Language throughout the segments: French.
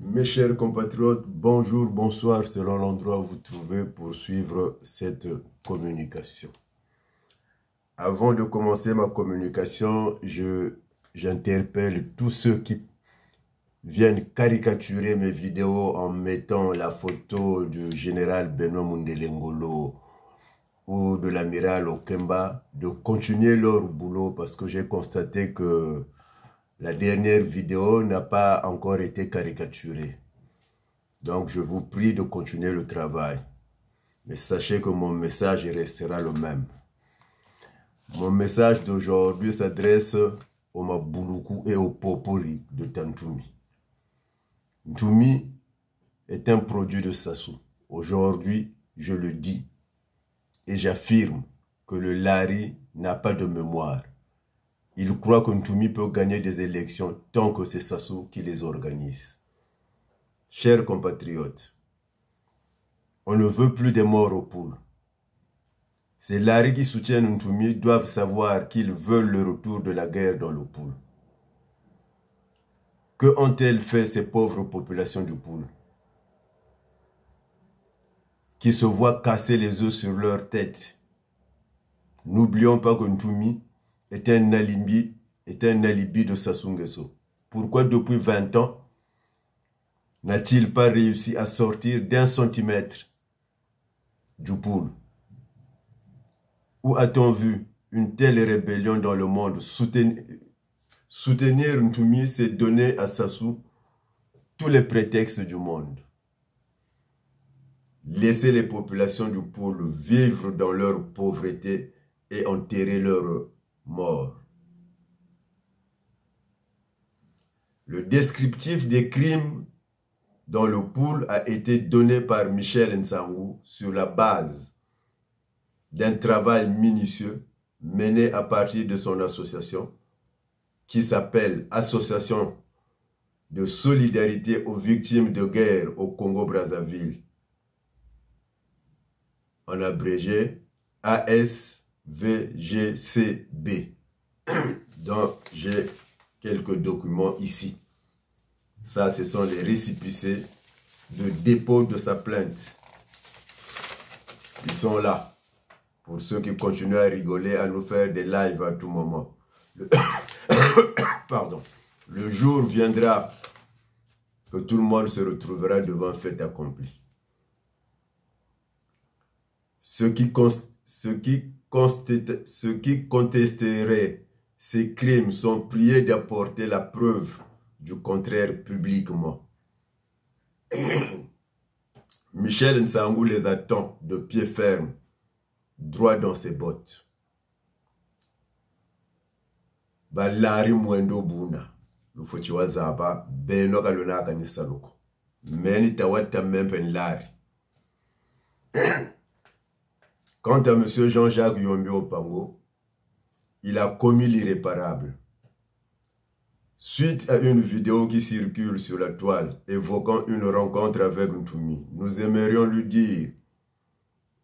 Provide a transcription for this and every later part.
Mes chers compatriotes, bonjour, bonsoir, selon l'endroit où vous trouvez pour suivre cette communication. Avant de commencer ma communication, j'interpelle tous ceux qui viennent caricaturer mes vidéos en mettant la photo du général Benoît Mundelengolo ou de l'amiral Okemba de continuer leur boulot parce que j'ai constaté que la dernière vidéo n'a pas encore été caricaturée. Donc, je vous prie de continuer le travail. Mais sachez que mon message restera le même. Mon message d'aujourd'hui s'adresse au Mabuluku et au Popori de Tantoumi. Ntoumi est un produit de Sassou. Aujourd'hui, je le dis et j'affirme que le Lari n'a pas de mémoire. Il croit que Ntoumi peut gagner des élections tant que c'est Sassou qui les organise. Chers compatriotes, on ne veut plus des morts aux poules. Ces Lari qui soutiennent Ntoumi doivent savoir qu'ils veulent le retour de la guerre dans le poule. Que ont-elles fait ces pauvres populations du poule qui se voient casser les œufs sur leur tête? N'oublions pas que Ntoumi est un alibi de Sassou Nguesso. Pourquoi depuis 20 ans n'a-t-il pas réussi à sortir d'1 centimètre du poule? Où a-t-on vu une telle rébellion dans le monde? Soutenir Ntoumi, c'est donner à Sassou tous les prétextes du monde. Laisser les populations du poule vivre dans leur pauvreté et enterrer leurs morts. Le descriptif des crimes dans le poule a été donné par Michel Nsangou sur la base d'un travail minutieux mené à partir de son association qui s'appelle Association de solidarité aux victimes de guerre au Congo-Brazzaville, en abrégé ASVGCB. Donc, j'ai quelques documents ici. Ça, ce sont les récépissés de dépôt de sa plainte. Ils sont là. Pour ceux qui continuent à rigoler, à nous faire des lives à tout moment. Pardon. Le jour viendra que tout le monde se retrouvera devant fait accompli. Ceux qui contesteraient ces crimes sont priés d'apporter la preuve du contraire publiquement. Michel Nsangou les attend de pied ferme, droit dans ses bottes. Balari mwendo buna. Lufochiwa zaba, beno kalona kanisaloko. Meni tawata mempen lari. Quant à M. Jean-Jacques Yombi Opango, il a commis l'irréparable. Suite à une vidéo qui circule sur la toile évoquant une rencontre avec Ntoumi, nous aimerions lui dire,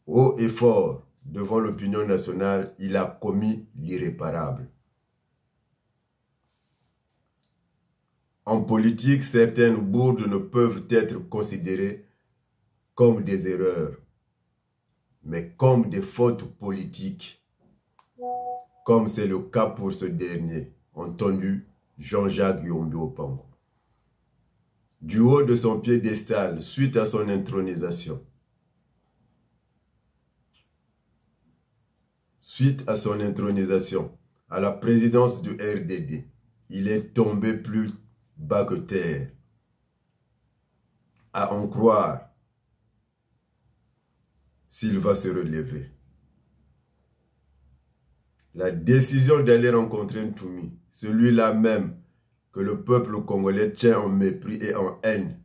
haut et fort, devant l'opinion nationale, il a commis l'irréparable. En politique, certaines bourdes ne peuvent être considérées comme des erreurs, mais comme des fautes politiques, comme c'est le cas pour ce dernier, entendu Jean-Jacques Yombi Opango. Du haut de son piédestal, suite à son intronisation, à la présidence du RDD, il est tombé plus bas que terre. À en croire s'il va se relever. La décision d'aller rencontrer Ntoumi, celui-là même que le peuple congolais tient en mépris et en haine,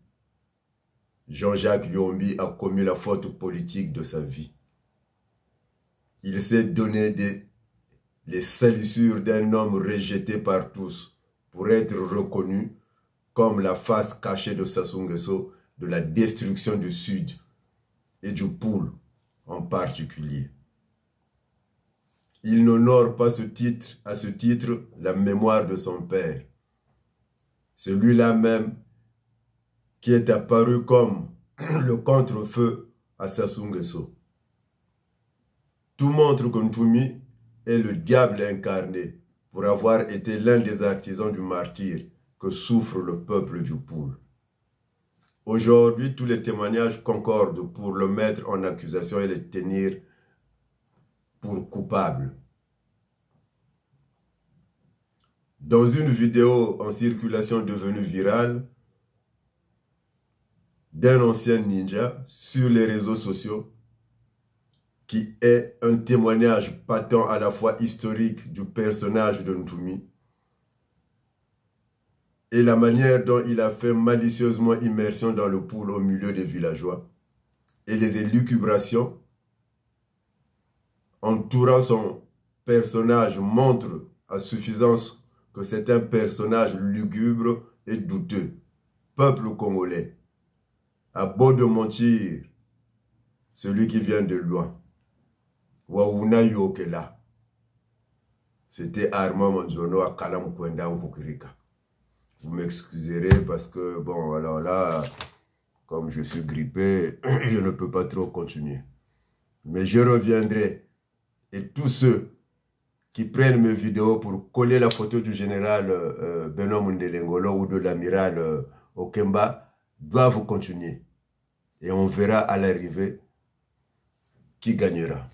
Jean-Jacques Yombi a commis la faute politique de sa vie. Il s'est donné les salissures d'un homme rejeté par tous pour être reconnu comme la face cachée de Sassou Nguesso de la destruction du Sud et du Poule en particulier. Il n'honore pas à ce titre la mémoire de son père. Celui-là même qui est apparu comme le contre-feu à Sassou Nguesso. Tout montre que Ntoumi est le diable incarné pour avoir été l'un des artisans du martyre que souffre le peuple du Poul. Aujourd'hui, tous les témoignages concordent pour le mettre en accusation et le tenir pour coupable. Dans une vidéo en circulation devenue virale d'un ancien ninja sur les réseaux sociaux, qui est un témoignage patent à la fois historique du personnage de Ntoumi et la manière dont il a fait malicieusement immersion dans le Poul au milieu des villageois et les élucubrations entourant son personnage montrent à suffisance que c'est un personnage lugubre et douteux. Peuple congolais, à beau de mentir, celui qui vient de loin, Waouna Yokela, c'était Armand Manzono à Kalam Kwenda Nkukirika. Vous m'excuserez parce que, bon, alors là, comme je suis grippé, je ne peux pas trop continuer. Mais je reviendrai. Et tous ceux qui prennent mes vidéos pour coller la photo du général Benoît Mundelengolo ou de l'amiral Okemba doivent continuer. Et on verra à l'arrivée qui gagnera.